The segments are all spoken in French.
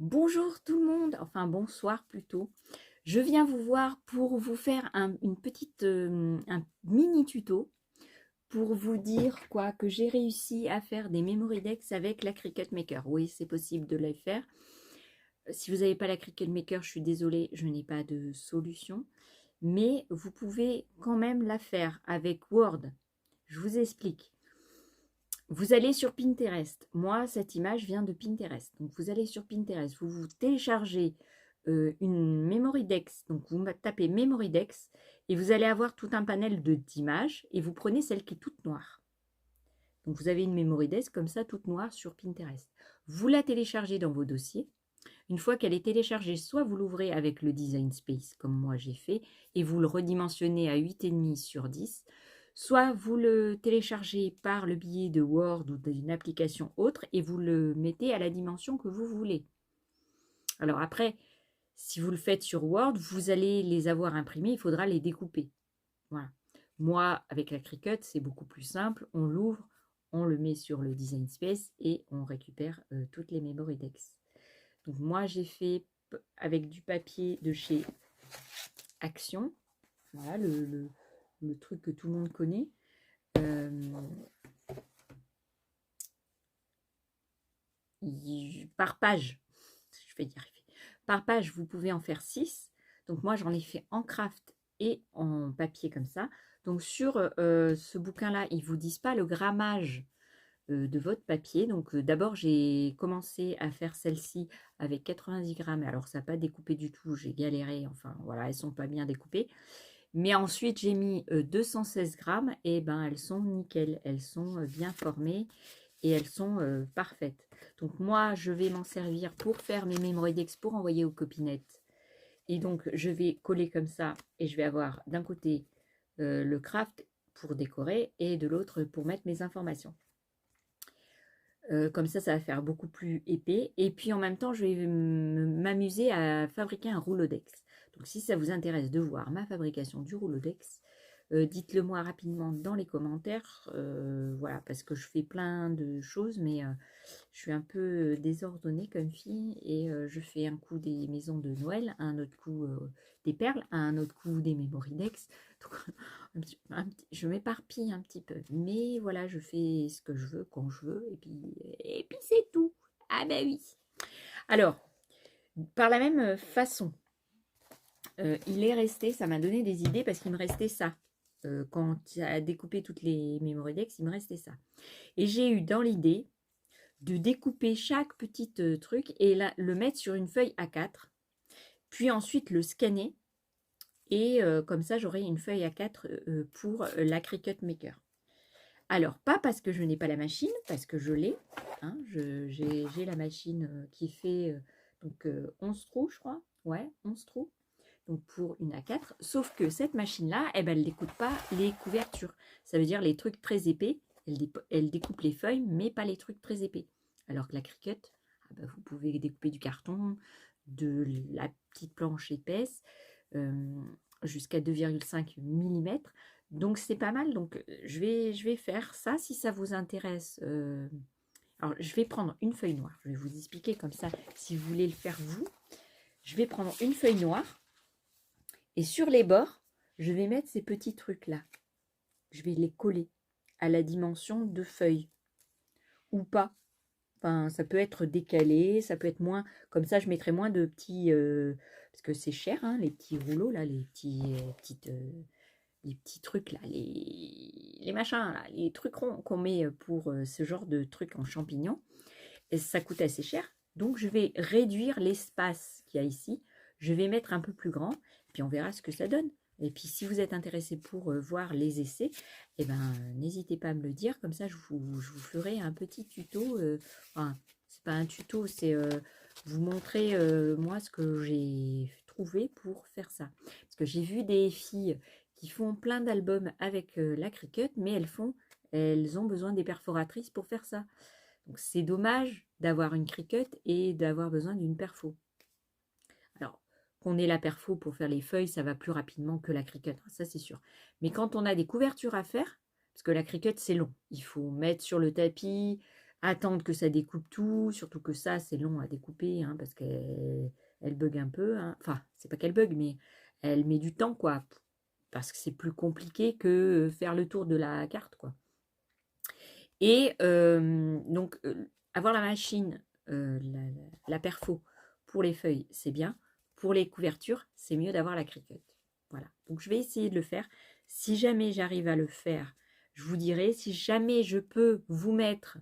Bonjour tout le monde, enfin bonsoir plutôt. Je viens vous voir pour vous faire un mini tuto pour vous dire quoi que j'ai réussi à faire des memory decks avec la Cricut Maker. Oui, c'est possible de les faire. Si vous n'avez pas la Cricut Maker, je suis désolée, je n'ai pas de solution. Mais vous pouvez quand même la faire avec Word. Je vous explique. Vous allez sur Pinterest. Moi, cette image vient de Pinterest. Donc, vous allez sur Pinterest, vous téléchargez une Memory Dex. Donc, vous tapez Memory Dex et vous allez avoir tout un panel d'images et vous prenez celle qui est toute noire. Donc, vous avez une Memory Dex comme ça, toute noire sur Pinterest. Vous la téléchargez dans vos dossiers. Une fois qu'elle est téléchargée, soit vous l'ouvrez avec le Design Space, comme moi j'ai fait, et vous le redimensionnez à 8,5 sur 10, soit vous le téléchargez par le biais de Word ou d'une application autre, et vous le mettez à la dimension que vous voulez. Alors après, si vous le faites sur Word, vous allez les avoir imprimés, il faudra les découper. Voilà. Moi, avec la Cricut, c'est beaucoup plus simple. On l'ouvre, on le met sur le Design Space et on récupère toutes les Memory Decks. Donc moi, j'ai fait avec du papier de chez Action. Voilà, le truc que tout le monde connaît. Par page, je vais y arriver. Par page, vous pouvez en faire 6. Donc moi, j'en ai fait en craft et en papier comme ça. Donc sur ce bouquin-là, ils ne vous disent pas le grammage de votre papier. Donc d'abord, j'ai commencé à faire celle-ci avec 90 grammes. Alors ça n'a pas découpé du tout, j'ai galéré. Enfin voilà, elles ne sont pas bien découpées. Mais ensuite, j'ai mis 216 grammes et ben elles sont nickel. Elles sont bien formées et elles sont parfaites. Donc moi, je vais m'en servir pour faire mes Memory Decks pour envoyer aux copinettes. Et donc, je vais coller comme ça et je vais avoir d'un côté le craft pour décorer et de l'autre pour mettre mes informations. Comme ça va faire beaucoup plus épais. Et puis en même temps, je vais m'amuser à fabriquer un rouleau-dex. Donc si ça vous intéresse de voir ma fabrication du rouleau-dex, dites-le moi rapidement dans les commentaires. Voilà, parce que je fais plein de choses, mais je suis un peu désordonnée comme fille. Et je fais un coup des maisons de Noël, un autre coup des perles, un autre coup des Memory Decks. Donc, je m'éparpille un petit peu. Mais voilà, je fais ce que je veux quand je veux. Et puis c'est tout. Ah ben oui. Alors, par la même façon, il est resté, ça m'a donné des idées parce qu'il me restait ça. Quand tu as découpé toutes les Memory Decks, il me restait ça. Et j'ai eu dans l'idée de découper chaque petit truc et le mettre sur une feuille A4, puis ensuite le scanner. Et comme ça, j'aurai une feuille A4 pour la Cricut Maker. Alors, pas parce que je n'ai pas la machine, parce que je l'ai. Hein, j'ai la machine qui fait 11 trous, je crois. Ouais, 11 trous. Donc, pour une A4. Sauf que cette machine-là, eh ben, elle ne découpe pas les couvertures. Ça veut dire les trucs très épais. Elle découpe les feuilles, mais pas les trucs très épais. Alors que la Cricut, ah ben, vous pouvez découper du carton, de la petite planche épaisse, jusqu'à 2,5 mm. Donc c'est pas mal. Donc je vais faire ça si ça vous intéresse. Alors je vais prendre une feuille noire. Je vais vous expliquer comme ça si vous voulez le faire vous. Je vais prendre une feuille noire et sur les bords, je vais mettre ces petits trucs là. Je vais les coller à la dimension de feuille ou pas. Enfin, ça peut être décalé, ça peut être moins. Comme ça, je mettrai moins de petits. Parce que c'est cher, hein, les petits rouleaux là, les petits trucs là, les machins là, les trucs ronds qu'on met pour ce genre de trucs en champignons. Et ça coûte assez cher. Donc je vais réduire l'espace qu'il y a ici. Je vais mettre un peu plus grand. Et puis on verra ce que ça donne. Et puis si vous êtes intéressé pour voir les essais, eh ben, n'hésitez pas à me le dire. Comme ça, je vous ferai un petit tuto. Enfin, c'est pas un tuto, c'est vous montrer moi ce que j'ai trouvé pour faire ça. Parce que j'ai vu des filles qui font plein d'albums avec la Cricut, mais elles ont besoin des perforatrices pour faire ça. Donc c'est dommage d'avoir une Cricut et d'avoir besoin d'une perfo. Alors, qu'on ait la perfo pour faire les feuilles, ça va plus rapidement que la Cricut, ça c'est sûr. Mais quand on a des couvertures à faire, parce que la Cricut c'est long, il faut mettre sur le tapis, attendre que ça découpe tout, surtout que ça, c'est long à découper, hein, parce qu'elle bug un peu. Hein. Enfin, c'est pas qu'elle bug, mais elle met du temps, quoi. Parce que c'est plus compliqué que faire le tour de la carte, quoi. Et donc, avoir la machine, la perfo pour les feuilles, c'est bien. Pour les couvertures, c'est mieux d'avoir la Cricut. Voilà. Donc, je vais essayer de le faire. Si jamais j'arrive à le faire, je vous dirai. Si jamais je peux vous mettre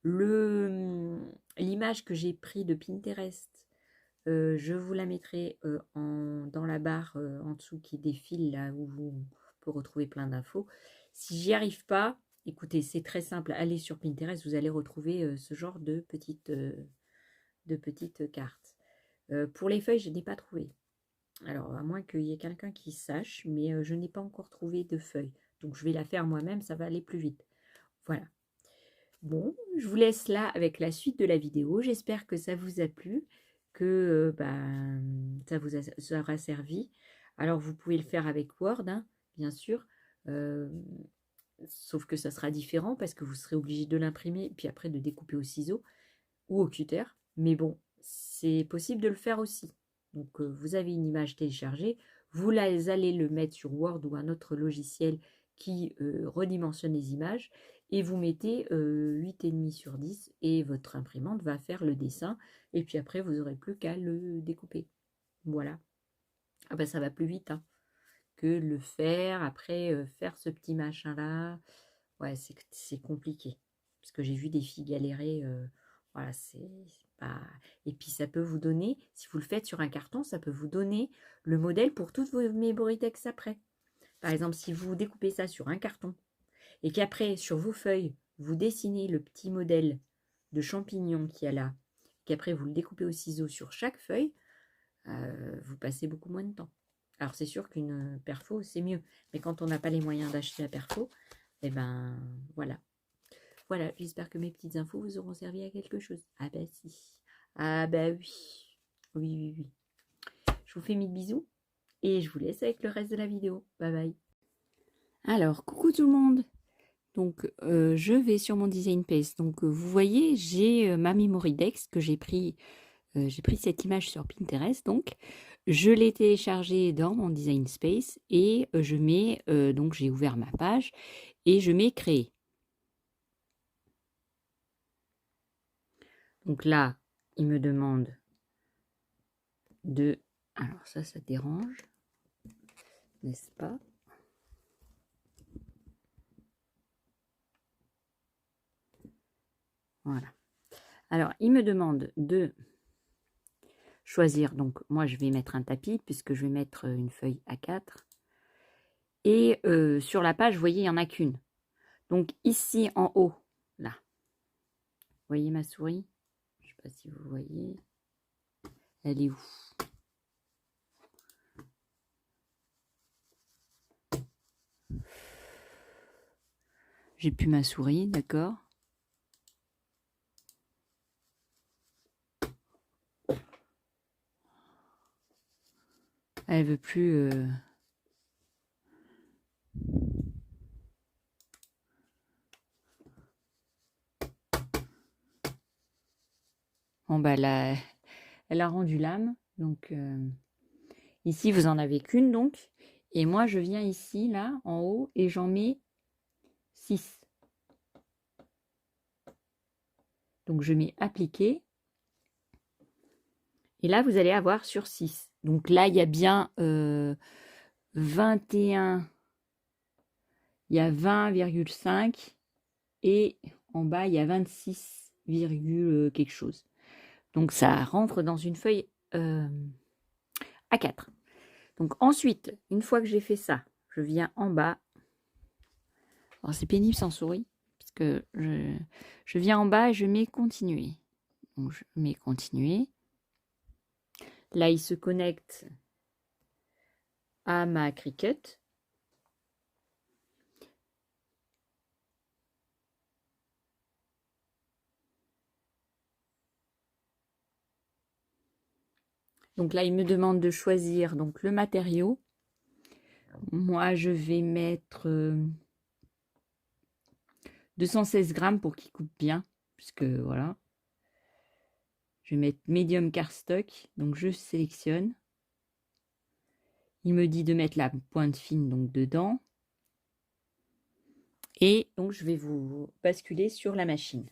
l'image que j'ai prise de Pinterest, je vous la mettrai dans la barre en dessous qui défile, là où vous pouvez retrouver plein d'infos. Si j'y arrive pas, écoutez, c'est très simple. Allez sur Pinterest, vous allez retrouver ce genre de petites cartes. Pour les feuilles, je n'ai pas trouvé. Alors, à moins qu'il y ait quelqu'un qui sache, mais je n'ai pas encore trouvé de feuilles. Donc, je vais la faire moi-même, ça va aller plus vite. Voilà. Bon, je vous laisse là avec la suite de la vidéo. J'espère que ça vous a plu, que ça vous aura servi. Alors, vous pouvez le faire avec Word, hein, bien sûr. Sauf que ça sera différent parce que vous serez obligé de l'imprimer puis après de découper au ciseau ou au cutter. Mais bon, c'est possible de le faire aussi. Donc, vous avez une image téléchargée, vous allez le mettre sur Word ou un autre logiciel qui redimensionne les images et vous mettez 8,5 sur 10 et votre imprimante va faire le dessin et puis après, vous n'aurez plus qu'à le découper. Voilà. Ah ben, ça va plus vite, hein, que le faire, après faire ce petit machin-là. Ouais, c'est compliqué. Parce que j'ai vu des filles galérer. Voilà, c'est pas... Et puis ça peut vous donner, si vous le faites sur un carton, ça peut vous donner le modèle pour toutes vos Memory-Tex après. Par exemple, si vous découpez ça sur un carton et qu'après, sur vos feuilles, vous dessinez le petit modèle de champignon qu'il y a là, qu'après vous le découpez au ciseau sur chaque feuille, vous passez beaucoup moins de temps. Alors c'est sûr qu'une perfo, c'est mieux. Mais quand on n'a pas les moyens d'acheter la perfo, eh ben voilà. Voilà, j'espère que mes petites infos vous auront servi à quelque chose. Ah bah si. Ah bah oui. Oui, oui, oui. Je vous fais mille bisous et je vous laisse avec le reste de la vidéo. Bye bye. Alors, coucou tout le monde. Donc, je vais sur mon Design Space. Donc, vous voyez, j'ai ma Memory-Tex que j'ai pris cette image sur Pinterest. Donc, je l'ai téléchargée dans mon Design Space et je mets, donc j'ai ouvert ma page et je mets créer. Donc là, il me demande de... Alors ça dérange, n'est-ce pas? Voilà. Alors, il me demande de choisir. Donc, moi, je vais mettre un tapis puisque je vais mettre une feuille A4. Et sur la page, vous voyez, il n'y en a qu'une. Donc, ici, en haut, là. Vous voyez ma souris? Je ne sais pas si vous voyez. Elle est où? J'ai plus ma souris, d'accord? Elle veut plus... Bon, bah, elle a rendu l'âme. Donc, ici, vous en avez qu'une, donc. Et moi, je viens ici, là, en haut, et j'en mets 6. Donc, je mets appliquer. Et là, vous allez avoir sur 6. Donc là, il y a bien 21, il y a 20,5 et en bas, il y a 26, quelque chose. Donc ça rentre dans une feuille A4. Donc ensuite, une fois que j'ai fait ça, je viens en bas. Alors c'est pénible sans souris, parce que je viens en bas et je mets continuer. Donc je mets continuer. Là, il se connecte à ma Cricut. Donc là, il me demande de choisir donc le matériau. Moi, je vais mettre 216 grammes pour qu'il coupe bien. puisque voilà. Je vais mettre médium cardstock, donc je sélectionne. Il me dit de mettre la pointe fine donc dedans. Et donc je vais vous basculer sur la machine.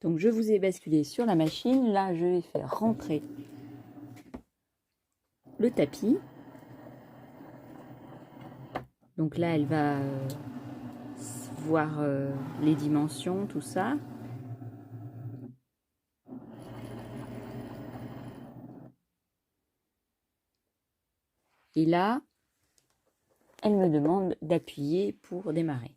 Donc je vous ai basculé sur la machine. Là, je vais faire rentrer le tapis. Donc là, elle va voir les dimensions, tout ça. Et là, elle me demande d'appuyer pour démarrer.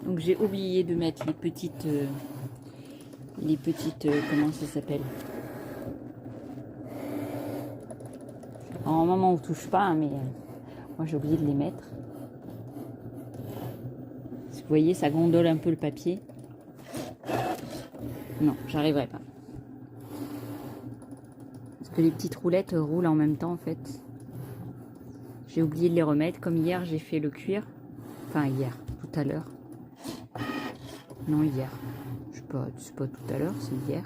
Donc j'ai oublié de mettre les petites comment ça s'appelle? En moment on touche pas, hein, mais moi j'ai oublié de les mettre. Vous voyez, ça gondole un peu le papier. Non, j'arriverai pas. Parce que les petites roulettes roulent en même temps en fait. J'ai oublié de les remettre. Comme hier, j'ai fait le cuir. Enfin hier, tout à l'heure. Non, hier. Je sais pas, c'est pas tout à l'heure, c'est hier.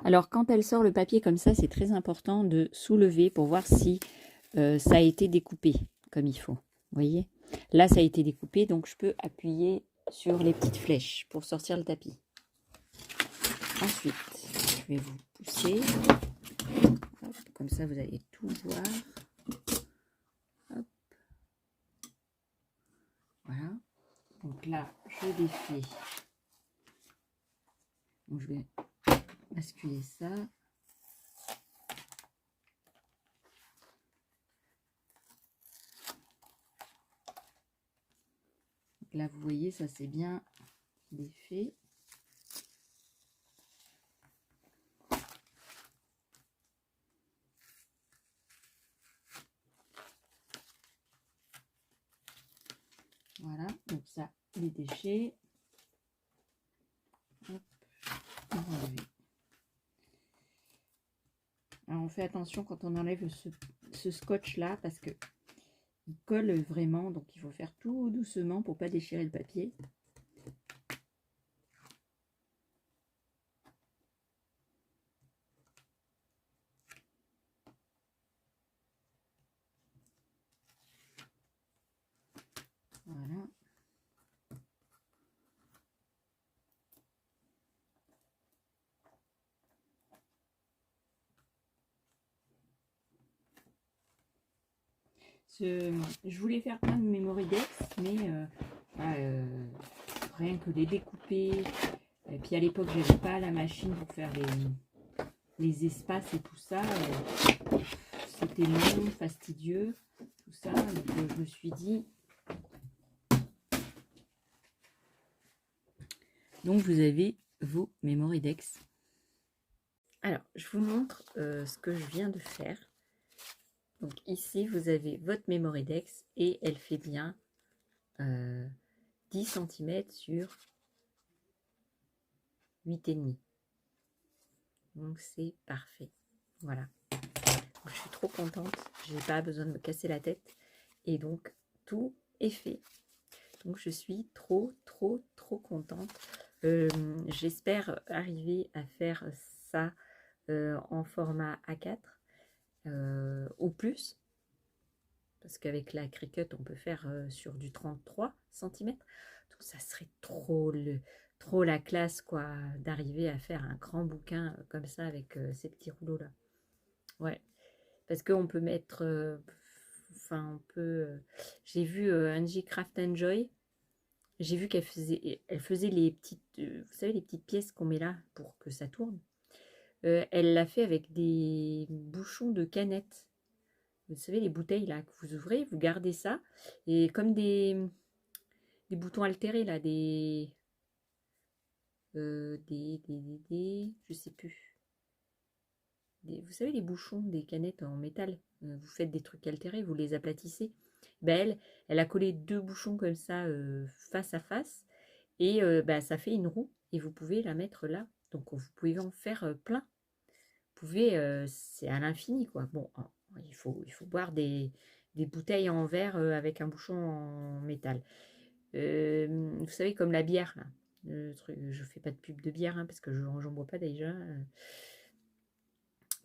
Alors, quand elle sort le papier comme ça, c'est très important de soulever pour voir si ça a été découpé comme il faut. Vous voyez? Là, ça a été découpé, donc je peux appuyer sur les petites flèches pour sortir le tapis. Ensuite, je vais vous pousser. Hop, comme ça, vous allez tout voir. Hop. Voilà. Donc là, je défais. Donc, je vais basculer ça. Donc là, vous voyez, ça c'est bien défait. Voilà, donc ça, les déchets. Hop, on va enlever. Alors on fait attention quand on enlève ce scotch là parce que il colle vraiment, donc il faut faire tout doucement pour pas déchirer le papier. Voilà. Je voulais faire plein de mémoridex, mais rien que les découper. Et puis à l'époque, j'avais pas la machine pour faire les espaces et tout ça. C'était long, fastidieux, tout ça. Donc je me suis dit. Donc vous avez vos mémoridex. Alors, je vous montre ce que je viens de faire. Donc ici, vous avez votre mémoridex et elle fait bien 10 cm sur 8,5. Donc c'est parfait. Voilà. Donc, je suis trop contente. Je n'ai pas besoin de me casser la tête. Et donc, tout est fait. Donc je suis trop contente. J'espère arriver à faire ça en format A4 ou plus. parce qu'avec la Cricut, on peut faire sur du 33 cm. Donc ça serait trop la classe, quoi, d'arriver à faire un grand bouquin comme ça avec ces petits rouleaux là. Ouais, parce qu'on peut mettre, enfin on peut. J'ai vu Angie Craft Enjoy. J'ai vu elle faisait les petites, vous savez, les petites pièces qu'on met là pour que ça tourne. Elle l'a fait avec des bouchons de canettes. Vous savez, les bouteilles là que vous ouvrez, vous gardez ça. Et comme des boutons altérés là, je sais plus. Vous savez, les bouchons des canettes en métal. Vous faites des trucs altérés, vous les aplatissez. Ben elle a collé 2 bouchons comme ça face à face. Et ben, ça fait une roue. Et vous pouvez la mettre là. Donc vous pouvez en faire plein. Vous pouvez, c'est à l'infini quoi. Bon, il faut boire des bouteilles en verre avec un bouchon en métal. Vous savez, comme la bière là. Le truc, je fais pas de pub de bière hein, parce que j'en bois pas déjà.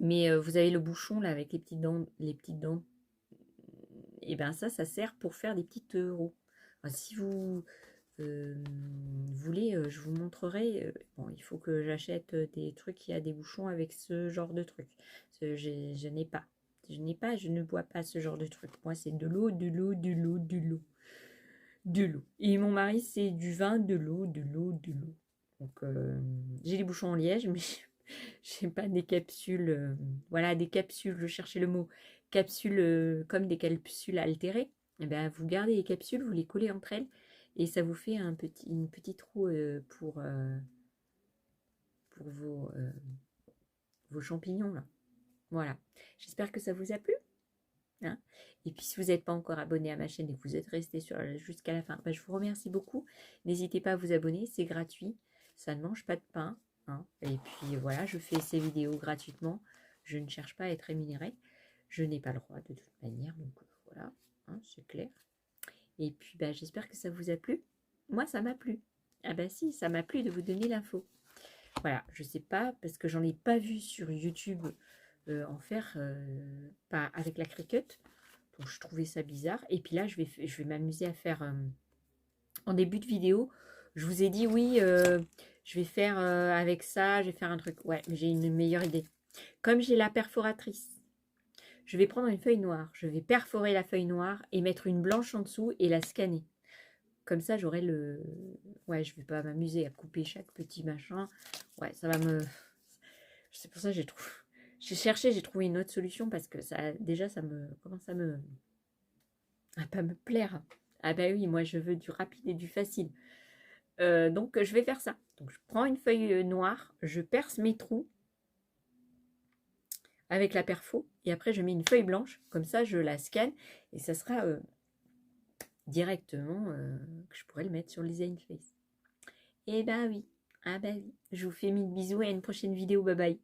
Mais vous avez le bouchon là avec les petites dents. Et ben ça sert pour faire des petites roues. Enfin, si vous voulez, je vous montrerai. Bon, il faut que j'achète des trucs qui a des bouchons avec ce genre de truc. Je n'ai pas. Je ne bois pas ce genre de truc. Moi, c'est de l'eau, de l'eau, de l'eau, de l'eau. De l'eau. Et mon mari, c'est du vin, de l'eau, de l'eau, de l'eau. Donc, j'ai les bouchons en liège, mais j'ai pas des capsules. Voilà, des capsules, je cherchais le mot. Capsules comme des capsules altérées. Et ben, vous gardez les capsules, vous les collez entre elles. Et ça vous fait une petite roue pour vos champignons. Là. Voilà. J'espère que ça vous a plu. Hein, et puis si vous n'êtes pas encore abonné à ma chaîne et que vous êtes resté jusqu'à la fin, ben, je vous remercie beaucoup. N'hésitez pas à vous abonner, c'est gratuit. Ça ne mange pas de pain. Hein. Et puis voilà, je fais ces vidéos gratuitement. Je ne cherche pas à être rémunérée. Je n'ai pas le droit de toute manière. Donc voilà, hein, c'est clair. Et puis ben, j'espère que ça vous a plu. Moi, ça m'a plu. Ah ben si, ça m'a plu de vous donner l'info. Voilà, je sais pas, parce que j'en ai pas vu sur YouTube en faire, pas avec la Cricut. Donc je trouvais ça bizarre. Et puis là, je vais m'amuser à faire, en début de vidéo, je vous ai dit oui, je vais faire avec ça, je vais faire un truc. Ouais, mais j'ai une meilleure idée. Comme j'ai la perforatrice, je vais prendre une feuille noire, je vais perforer la feuille noire et mettre une blanche en dessous et la scanner. Comme ça, j'aurai le... Ouais, je vais pas m'amuser à couper chaque petit machin. Ouais, ça va me... C'est pour ça que j'ai cherché, j'ai trouvé une autre solution parce que ça, déjà, ça me commence à pas me plaire. Ah bah oui, moi, je veux du rapide et du facile. Donc, je vais faire ça. Donc, je prends une feuille noire, je perce mes trous avec la perfo et après, je mets une feuille blanche. Comme ça, je la scanne et ça sera directement que je pourrais le mettre sur le design face. Eh ben oui. Ah bah oui. Je vous fais mille bisous et à une prochaine vidéo. Bye bye.